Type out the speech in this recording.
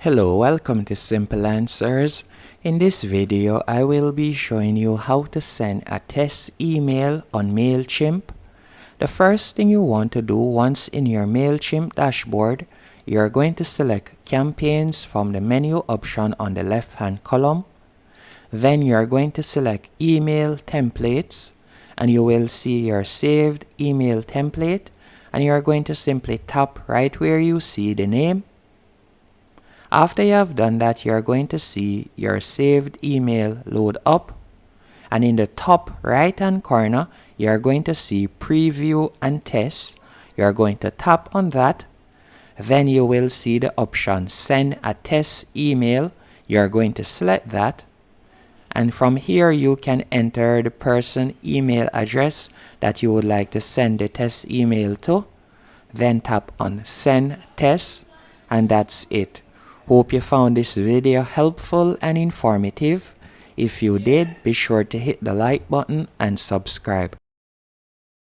Hello, welcome to Simple Answers. In this video, I will be showing you how to send a test email on Mailchimp. The first thing you want to do once in your Mailchimp dashboard, you are going to select Campaigns from the menu option on the left-hand column. Then you are going to select Email Templates, and you will see your saved email template, and you are going to simply tap right where you see the name. After you have done that, you are going to see your saved email load up, and in the top right hand corner you are going to see preview and test. You are going to tap on that. Then you will see the option send a test email. You are going to select that, and from here you can enter the person email address that you would like to send the test email to. Then tap on send test, and that's it. Hope you found this video helpful and informative. If you did, be sure to hit the like button and subscribe.